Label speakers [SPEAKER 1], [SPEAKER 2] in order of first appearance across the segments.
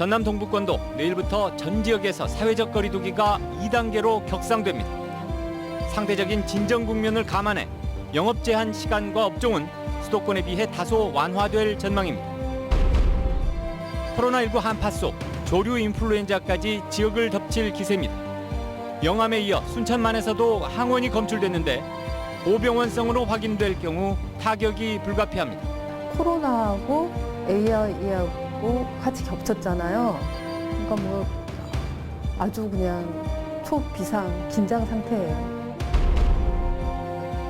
[SPEAKER 1] 전남 동부권도 내일부터 전 지역에서 사회적 거리 두기가 2단계로 격상됩니다. 상대적인 진정 국면을 감안해 영업 제한 시간과 업종은 수도권에 비해 다소 완화될 전망입니다. 코로나19 한파 속 조류 인플루엔자까지 지역을 덮칠 기세입니다. 영암에 이어 순천만에서도 항원이 검출됐는데 고병원성으로 확인될 경우 타격이 불가피합니다.
[SPEAKER 2] 코로나하고 AI하고 같이 겹쳤잖아요. 그러니까 뭐 아주 그냥 초비상 긴장 상태예요.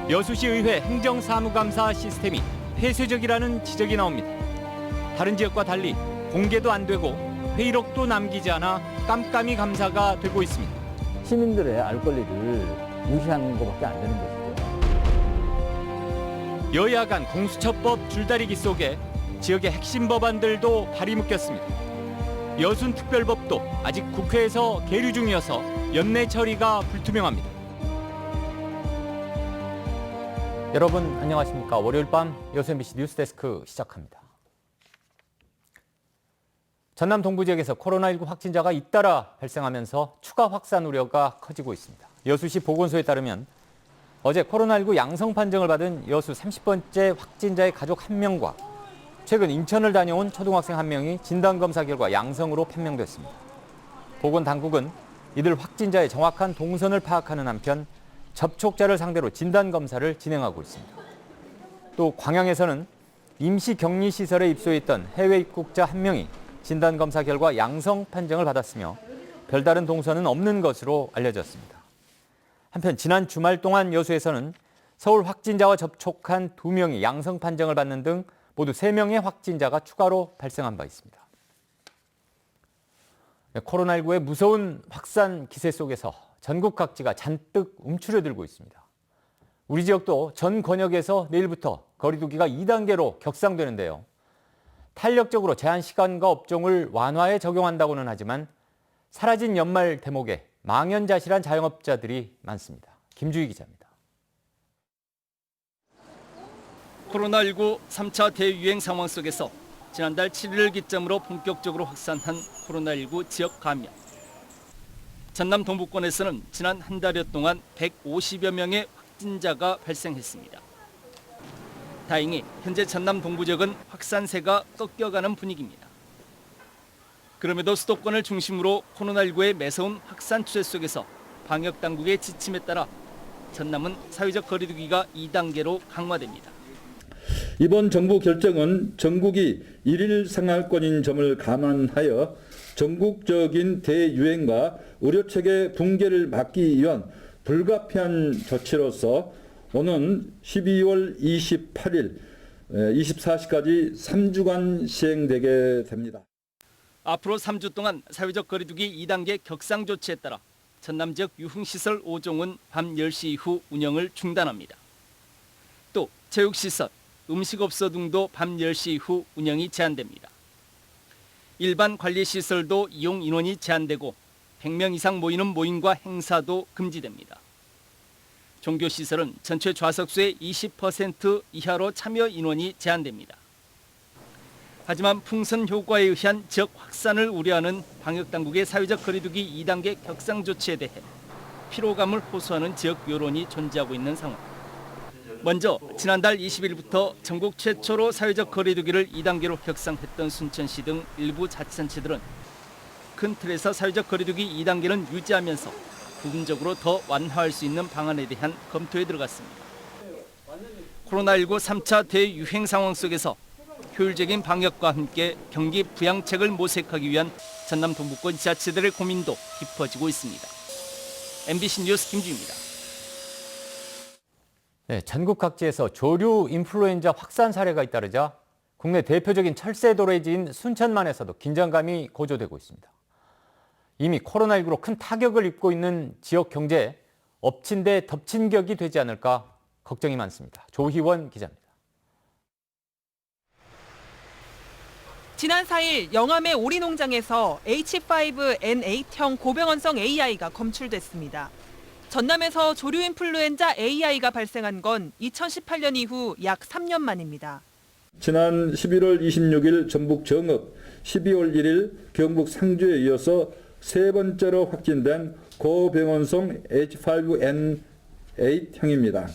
[SPEAKER 1] 여수시의회 행정사무감사 시스템이 폐쇄적이라는 지적이 나옵니다. 다른 지역과 달리 공개도 안 되고 회의록도 남기지 않아 깜깜이 감사가 되고 있습니다.
[SPEAKER 3] 시민들의 알 권리를 무시하는 것밖에 안 되는 것이죠.
[SPEAKER 1] 여야 간 공수처법 줄다리기 속에 지역의 핵심 법안들도 발이 묶였습니다. 여순특별법도 아직 국회에서 계류 중이어서 연내 처리가 불투명합니다. 여러분 안녕하십니까? 월요일 밤 여수 MBC 뉴스데스크 시작합니다. 전남 동부 지역에서 코로나19 확진자가 잇따라 발생하면서 추가 확산 우려가 커지고 있습니다. 여수시 보건소에 따르면 어제 코로나19 양성 판정을 받은 여수 30번째 확진자의 가족 1명과 최근 인천을 다녀온 초등학생 1명이 진단검사 결과 양성으로 판명됐습니다. 보건당국은 이들 확진자의 정확한 동선을 파악하는 한편 접촉자를 상대로 진단검사를 진행하고 있습니다. 또 광양에서는 임시격리시설에 입소해 있던 해외 입국자 1명이 진단검사 결과 양성 판정을 받았으며 별다른 동선은 없는 것으로 알려졌습니다. 한편 지난 주말 동안 여수에서는 서울 확진자와 접촉한 2명이 양성 판정을 받는 등 모두 3명의 확진자가 추가로 발생한 바 있습니다. 코로나19의 무서운 확산 기세 속에서 전국 각지가 잔뜩 움츠러들고 있습니다. 우리 지역도 전 권역에서 내일부터 거리 두기가 2단계로 격상되는데요. 탄력적으로 제한 시간과 업종을 완화해 적용한다고는 하지만 사라진 연말 대목에 망연자실한 자영업자들이 많습니다. 김주희 기자입니다.
[SPEAKER 4] 코로나19 3차 대유행 상황 속에서 지난달 7일을 기점으로 본격적으로 확산한 코로나19 지역 감염. 전남 동부권에서는 지난 한 달여 동안 150여 명의 확진자가 발생했습니다. 다행히 현재 전남 동부 지역은 확산세가 꺾여가는 분위기입니다. 그럼에도 수도권을 중심으로 코로나19의 매서운 확산 추세 속에서 방역당국의 지침에 따라 전남은 사회적 거리 두기가 2단계로 강화됩니다.
[SPEAKER 5] 이번 정부 결정은 전국이 일일 생활권인 점을 감안하여 전국적인 대유행과 의료체계 붕괴를 막기 위한 불가피한 조치로서 오는 12월 28일 24시까지 3주간 시행되게 됩니다.
[SPEAKER 4] 앞으로 3주 동안 사회적 거리 두기 2단계 격상 조치에 따라 전남 지역 유흥시설 5종은 밤 10시 이후 운영을 중단합니다. 또 체육시설, 음식업소 등도 밤 10시 이후 운영이 제한됩니다. 일반 관리시설도 이용 인원이 제한되고 100명 이상 모이는 모임과 행사도 금지됩니다. 종교시설은 전체 좌석수의 20% 이하로 참여 인원이 제한됩니다. 하지만 풍선 효과에 의한 지역 확산을 우려하는 방역당국의 사회적 거리두기 2단계 격상 조치에 대해 피로감을 호소하는 지역 여론이 존재하고 있는 상황. 먼저 지난달 20일부터 전국 최초로 사회적 거리두기를 2단계로 격상했던 순천시 등 일부 자치단체들은 큰 틀에서 사회적 거리두기 2단계는 유지하면서 부분적으로 더 완화할 수 있는 방안에 대한 검토에 들어갔습니다. 코로나19 3차 대유행 상황 속에서 효율적인 방역과 함께 경기 부양책을 모색하기 위한 전남 동부권 지자체들의 고민도 깊어지고 있습니다. MBC 뉴스 김주희입니다.
[SPEAKER 1] 네, 전국 각지에서 조류 인플루엔자 확산 사례가 잇따르자 국내 대표적인 철새 도래지인 순천만에서도 긴장감이 고조되고 있습니다. 이미 코로나19로 큰 타격을 입고 있는 지역 경제에 엎친 데 덮친 격이 되지 않을까 걱정이 많습니다. 조희원 기자입니다.
[SPEAKER 6] 지난 4일 영암의 오리농장에서 H5N8형 고병원성 AI가 검출됐습니다. 전남에서 조류 인플루엔자 AI가 발생한 건 2018년 이후 약 3년 만입니다.
[SPEAKER 5] 지난 11월 26일 전북 정읍, 12월 1일 경북 상주에 이어서 세 번째로 확진된 고병원성 H5N8형입니다.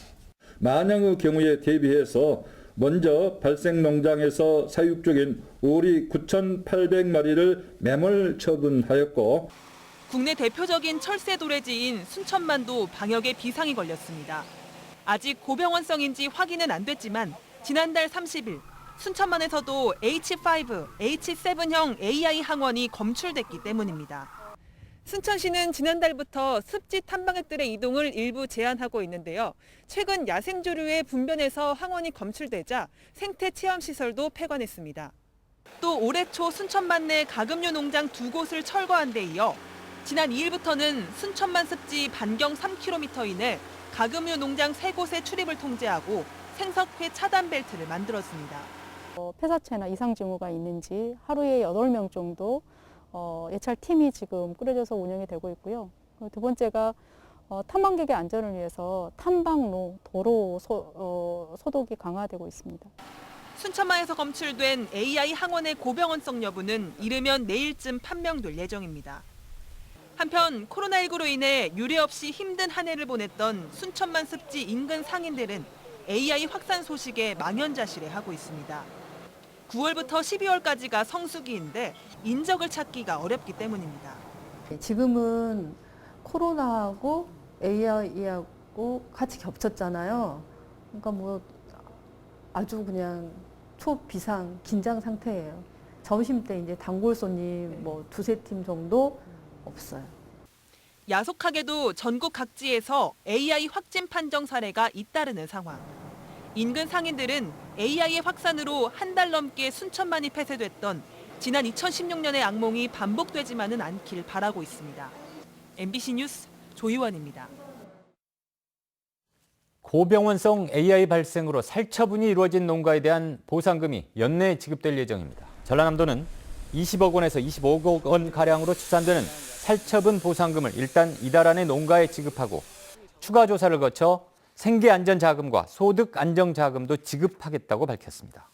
[SPEAKER 5] 만약의 경우에 대비해서 먼저 발생 농장에서 사육 중인 오리 9,800마리를 매몰 처분하였고,
[SPEAKER 6] 국내 대표적인 철새 도래지인 순천만도 방역에 비상이 걸렸습니다. 아직 고병원성인지 확인은 안 됐지만 지난달 30일 순천만에서도 H5, H7형 AI 항원이 검출됐기 때문입니다. 순천시는 지난달부터 습지 탐방객들의 이동을 일부 제한하고 있는데요. 최근 야생조류의 분변에서 항원이 검출되자 생태 체험시설도 폐관했습니다. 또 올해 초 순천만 내 가금류 농장 2곳을 철거한 데 이어 지난 2일부터는 순천만 습지 반경 3km 이내 가금류 농장 3곳의 출입을 통제하고 생석회 차단 벨트를 만들었습니다.
[SPEAKER 7] 폐사체나 이상 징후가 있는지 하루에 8명 정도 예찰팀이 지금 꾸려져서 운영이 되고 있고요. 두 번째가 탐방객의 안전을 위해서 탐방로, 도로 소독이 강화되고 있습니다.
[SPEAKER 6] 순천만에서 검출된 AI 항원의 고병원성 여부는 이르면 내일쯤 판명될 예정입니다. 한편 코로나19로 인해 유례 없이 힘든 한 해를 보냈던 순천만 습지 인근 상인들은 AI 확산 소식에 망연자실해하고 있습니다. 9월부터 12월까지가 성수기인데 인적을 찾기가 어렵기 때문입니다.
[SPEAKER 2] 지금은 코로나하고 AI하고 같이 겹쳤잖아요. 그러니까 뭐 아주 그냥 초비상 긴장 상태예요. 점심 때 이제 단골 손님 뭐 2-3팀 정도 없어요.
[SPEAKER 6] 야속하게도 전국 각지에서 AI 확진 판정 사례가 잇따르는 상황. 인근 상인들은 AI의 확산으로 한 달 넘게 순천만이 폐쇄됐던 지난 2016년의 악몽이 반복되지만은 않길 바라고 있습니다. MBC 뉴스 조희원입니다.
[SPEAKER 1] 고병원성 AI 발생으로 살처분이 이루어진 농가에 대한 보상금이 연내 지급될 예정입니다. 전라남도는 20억 원에서 25억 원 가량으로 추산되는 살처분 보상금을 일단 이달 안에 농가에 지급하고 추가 조사를 거쳐 생계안전자금과 소득안정자금도 지급하겠다고 밝혔습니다.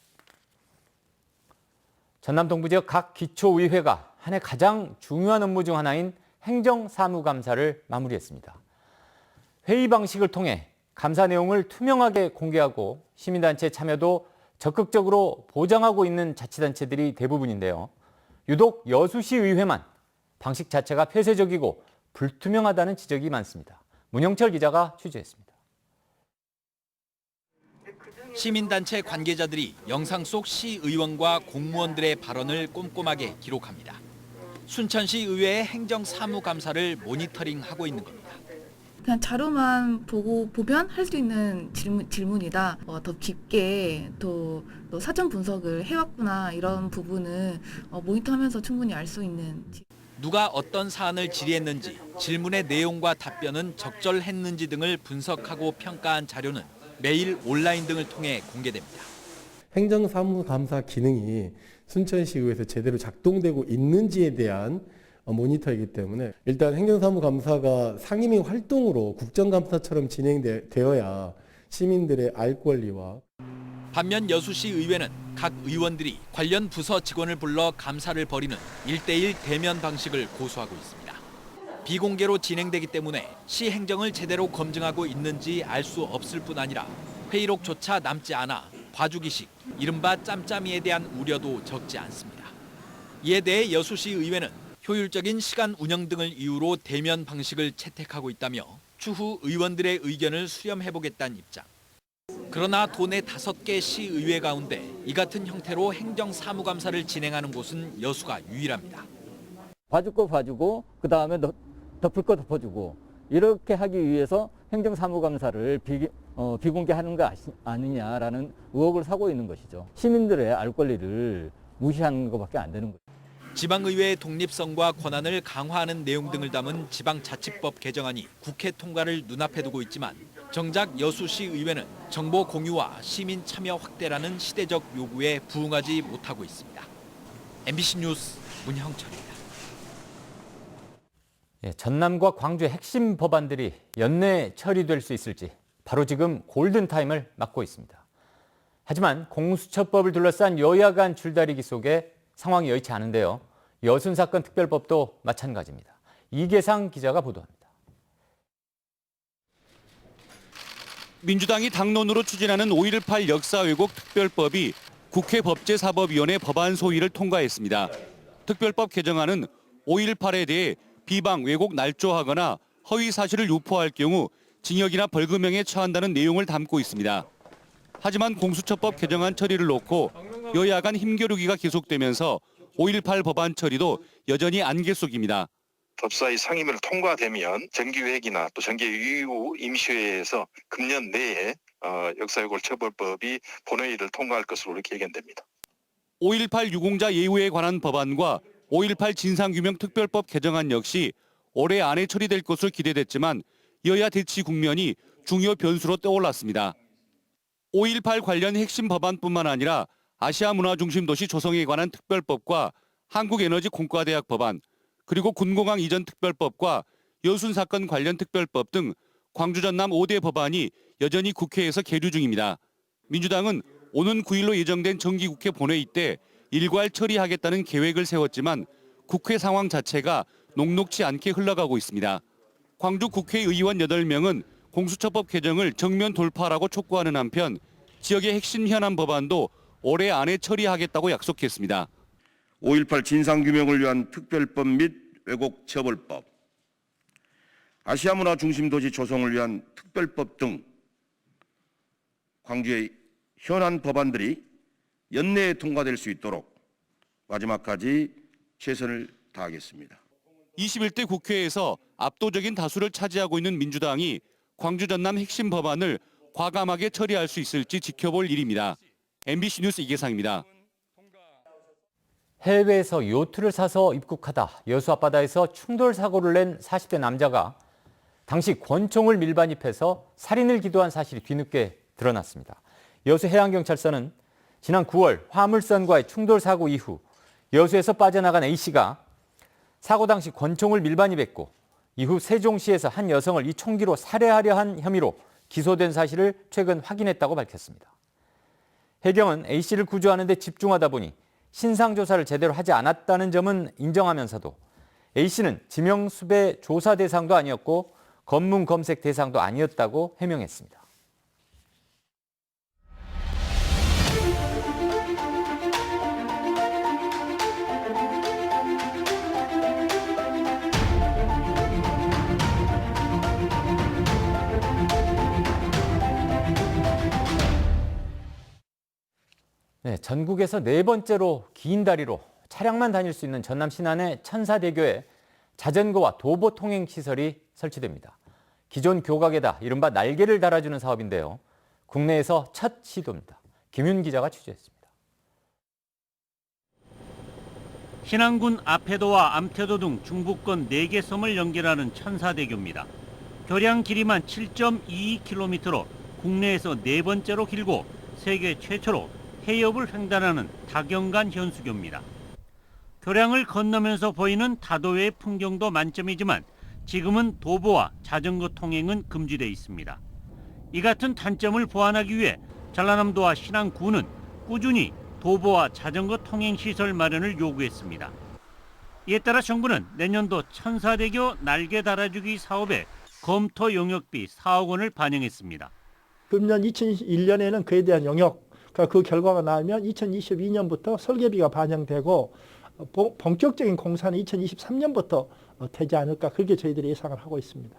[SPEAKER 1] 전남 동부 지역 각 기초의회가 한 해 가장 중요한 업무 중 하나인 행정사무감사를 마무리했습니다. 회의 방식을 통해 감사 내용을 투명하게 공개하고 시민단체 참여도 적극적으로 보장하고 있는 자치단체들이 대부분인데요. 유독 여수시 의회만 방식 자체가 폐쇄적이고 불투명하다는 지적이 많습니다. 문영철 기자가 취재했습니다.
[SPEAKER 4] 시민단체 관계자들이 영상 속 시의원과 공무원들의 발언을 꼼꼼하게 기록합니다. 순천시 의회의 행정사무감사를 모니터링하고 있는 겁니다.
[SPEAKER 8] 그냥 자료만 보면 할 수 있는 질문이다. 더 깊게 또 사전 분석을 해왔구나 이런 부분은 모니터하면서 충분히 알 수 있는.
[SPEAKER 4] 누가 어떤 사안을 질의했는지, 질문의 내용과 답변은 적절했는지 등을 분석하고 평가한 자료는 매일 온라인 등을 통해 공개됩니다.
[SPEAKER 9] 행정사무감사 기능이 순천시의회에서 제대로 작동되고 있는지에 대한 모니터이기 때문에 일단 행정사무감사가 상임위 활동으로 국정감사처럼 진행되어야 시민들의 알 권리와
[SPEAKER 4] 반면 여수시 의회는 각 의원들이 관련 부서 직원을 불러 감사를 벌이는 1:1 대면 방식을 고수하고 있습니다. 비공개로 진행되기 때문에 시 행정을 제대로 검증하고 있는지 알 수 없을 뿐 아니라 회의록조차 남지 않아 봐주기식, 이른바 짬짬이에 대한 우려도 적지 않습니다. 이에 대해 여수시 의회는 효율적인 시간 운영 등을 이유로 대면 방식을 채택하고 있다며 추후 의원들의 의견을 수렴해보겠다는 입장. 그러나 도내 5개 시의회 가운데 이 같은 형태로 행정사무감사를 진행하는 곳은 여수가 유일합니다.
[SPEAKER 3] 봐줄 거 봐주고 그다음에 덮을 거 덮어주고 이렇게 하기 위해서 행정사무감사를 비공개하는 거 아니냐라는 의혹을 사고 있는 것이죠. 시민들의 알 권리를 무시하는 것밖에 안 되는 거죠.
[SPEAKER 4] 지방의회의 독립성과 권한을 강화하는 내용 등을 담은 지방자치법 개정안이 국회 통과를 눈앞에 두고 있지만 정작 여수시 의회는 정보 공유와 시민 참여 확대라는 시대적 요구에 부응하지 못하고 있습니다. MBC 뉴스 문형철입니다.
[SPEAKER 1] 전남과 광주의 핵심 법안들이 연내 처리될 수 있을지 바로 지금 골든타임을 맞고 있습니다. 하지만 공수처법을 둘러싼 여야 간 줄다리기 속에 상황이 여의치 않은데요. 여순 사건 특별법도 마찬가지입니다. 이계상 기자가 보도합니다.
[SPEAKER 10] 민주당이 당론으로 추진하는 5.18 역사 왜곡 특별법이 국회 법제사법위원회 법안 소위를 통과했습니다. 특별법 개정안은 5.18에 대해 비방, 왜곡 날조하거나 허위 사실을 유포할 경우 징역이나 벌금형에 처한다는 내용을 담고 있습니다. 하지만 공수처법 개정안 처리를 놓고 여야 간 힘겨루기가 계속되면서 5.18 법안 처리도 여전히 안개 속입니다.
[SPEAKER 11] 법사위 상임위를 통과되면 정기회기나 또 정기 이후 임시회에서 금년 내에 역사왜곡 처벌법이 본회의를 통과할 것으로 이렇게 예견됩니다.
[SPEAKER 10] 5.18 유공자 예우에 관한 법안과 5.18 진상규명 특별법 개정안 역시 올해 안에 처리될 것으로 기대됐지만 여야 대치 국면이 중요 변수로 떠올랐습니다. 5.18 관련 핵심 법안뿐만 아니라 아시아 문화중심 도시 조성에 관한 특별법과 한국에너지공과대학 법안, 그리고 군공항 이전 특별법과 여순 사건 관련 특별법 등 광주 전남 5대 법안이 여전히 국회에서 계류 중입니다. 민주당은 오는 9일로 예정된 정기국회 본회의 때 일괄 처리하겠다는 계획을 세웠지만 국회 상황 자체가 녹록치 않게 흘러가고 있습니다. 광주 국회의원 8명은 공수처법 개정을 정면 돌파하라고 촉구하는 한편 지역의 핵심 현안 법안도 올해 안에 처리하겠다고 약속했습니다.
[SPEAKER 12] 5.18 진상규명을 위한 특별법 및 왜곡처벌법, 아시아문화 중심도시 조성을 위한 특별법 등 광주의 현안 법안들이 연내에 통과될 수 있도록 마지막까지 최선을 다하겠습니다.
[SPEAKER 10] 21대 국회에서 압도적인 다수를 차지하고 있는 민주당이 광주 전남 핵심 법안을 과감하게 처리할 수 있을지 지켜볼 일입니다. MBC 뉴스 이계상입니다.
[SPEAKER 1] 해외에서 요트를 사서 입국하다 여수 앞바다에서 충돌 사고를 낸 40대 남자가 당시 권총을 밀반입해서 살인을 기도한 사실이 뒤늦게 드러났습니다. 여수 해양경찰서는 지난 9월 화물선과의 충돌 사고 이후 여수에서 빠져나간 A씨가 사고 당시 권총을 밀반입했고 이후 세종시에서 한 여성을 이 총기로 살해하려 한 혐의로 기소된 사실을 최근 확인했다고 밝혔습니다. 해경은 A씨를 구조하는 데 집중하다 보니 신상조사를 제대로 하지 않았다는 점은 인정하면서도 A씨는 지명수배 조사 대상도 아니었고 검문 검색 대상도 아니었다고 해명했습니다. 네, 전국에서 4번째로 긴 다리로 차량만 다닐 수 있는 전남 신안의 천사대교에 자전거와 도보 통행 시설이 설치됩니다. 기존 교각에다 이른바 날개를 달아주는 사업인데요. 국내에서 첫 시도입니다. 김윤 기자가 취재했습니다.
[SPEAKER 13] 신안군 아패도와 암태도 등 중부권 4개 섬을 연결하는 천사대교입니다. 교량 길이만 7.22km로 국내에서 4번째로 길고 세계 최초로 해협을 횡단하는 다경간 현수교입니다. 교량을 건너면서 보이는 다도해의 풍경도 만점이지만 지금은 도보와 자전거 통행은 금지돼 있습니다. 이 같은 단점을 보완하기 위해 전라남도와 신안군은 꾸준히 도보와 자전거 통행 시설 마련을 요구했습니다. 이에 따라 정부는 내년도 천사대교 날개 달아주기 사업에 검토 용역비 4억 원을 반영했습니다.
[SPEAKER 14] 금년 2021년에는 그에 대한 용역, 그 결과가 나오면 2022년부터 설계비가 반영되고 본격적인 공사는 2023년부터 되지 않을까 그렇게 저희들이 예상을 하고 있습니다.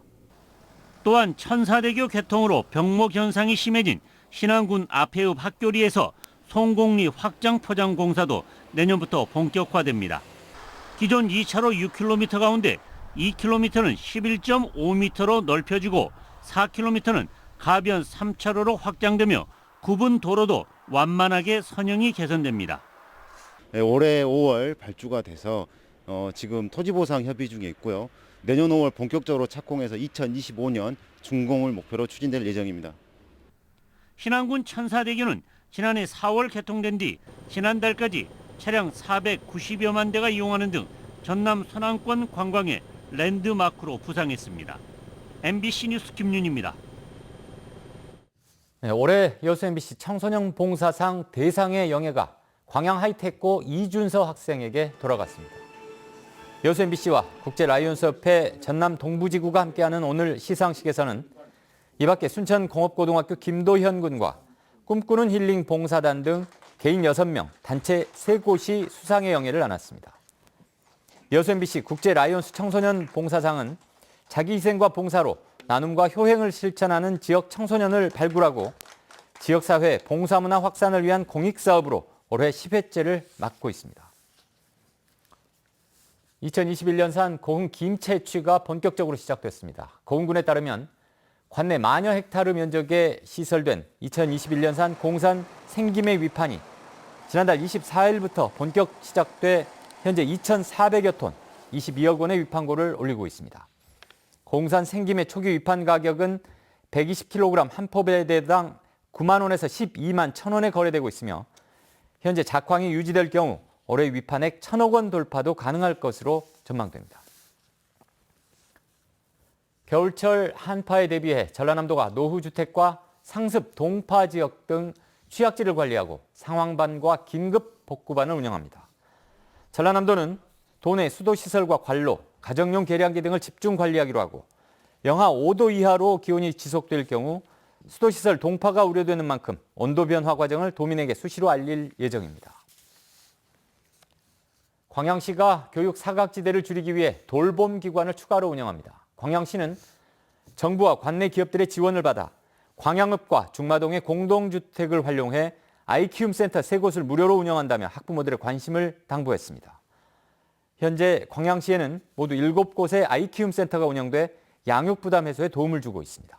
[SPEAKER 13] 또한 천사대교 개통으로 병목 현상이 심해진 신안군 아패읍 학교리에서 송곡리 확장 포장 공사도 내년부터 본격화됩니다. 기존 2차로 6km 가운데 2km는 11.5m로 넓혀지고 4km는 가변 3차로로 확장되며 구분 도로도 완만하게 선형이 개선됩니다.
[SPEAKER 15] 올해 5월 발주가 돼서 지금 토지보상 협의 중에 있고요. 내년 5월 본격적으로 착공해서 2025년 준공을 목표로 추진될 예정입니다.
[SPEAKER 13] 신안군 천사대교는 지난해 4월 개통된 뒤 지난달까지 차량 490여만 대가 이용하는 등 전남 서남권 관광의 랜드마크로 부상했습니다. MBC 뉴스 김윤입니다.
[SPEAKER 1] 네, 올해 여수 MBC 청소년 봉사상 대상의 영예가 광양 하이테크고 이준서 학생에게 돌아갔습니다. 여수 MBC와 국제 라이온스협회 전남 동부지구가 함께하는 오늘 시상식에서는 이 밖에 순천공업고등학교 김도현 군과 꿈꾸는 힐링 봉사단 등 개인 6명, 단체 3곳이 수상의 영예를 안았습니다. 여수 MBC 국제 라이온스 청소년 봉사상은 자기 희생과 봉사로 나눔과 효행을 실천하는 지역 청소년을 발굴하고 지역사회 봉사문화 확산을 위한 공익사업으로 올해 10회째를 맞고 있습니다. 2021년산 고흥 김채취가 본격적으로 시작됐습니다. 고흥군에 따르면 관내 만여 헥타르 면적에 시설된 2021년산 공산 생김의 위판이 지난달 24일부터 본격 시작돼 현재 2,400여 톤, 22억 원의 위판고를 올리고 있습니다. 공산 생김의 초기 위판 가격은 120kg 한 포배대당 9만 원에서 12만 1천 원에 거래되고 있으며 현재 작황이 유지될 경우 올해 위판액 1,000억 원 돌파도 가능할 것으로 전망됩니다. 겨울철 한파에 대비해 전라남도가 노후주택과 상습 동파 지역 등 취약지를 관리하고 상황반과 긴급 복구반을 운영합니다. 전라남도는 도내 수도시설과 관로, 가정용 계량기 등을 집중 관리하기로 하고 영하 5도 이하로 기온이 지속될 경우 수도시설 동파가 우려되는 만큼 온도 변화 과정을 도민에게 수시로 알릴 예정입니다. 광양시가 교육 사각지대를 줄이기 위해 돌봄 기관을 추가로 운영합니다. 광양시는 정부와 관내 기업들의 지원을 받아 광양읍과 중마동의 공동주택을 활용해 아이키움 센터 3곳을 무료로 운영한다며 학부모들의 관심을 당부했습니다. 현재 광양시에는 모두 7곳의 아이키움 센터가 운영돼 양육 부담 해소에 도움을 주고 있습니다.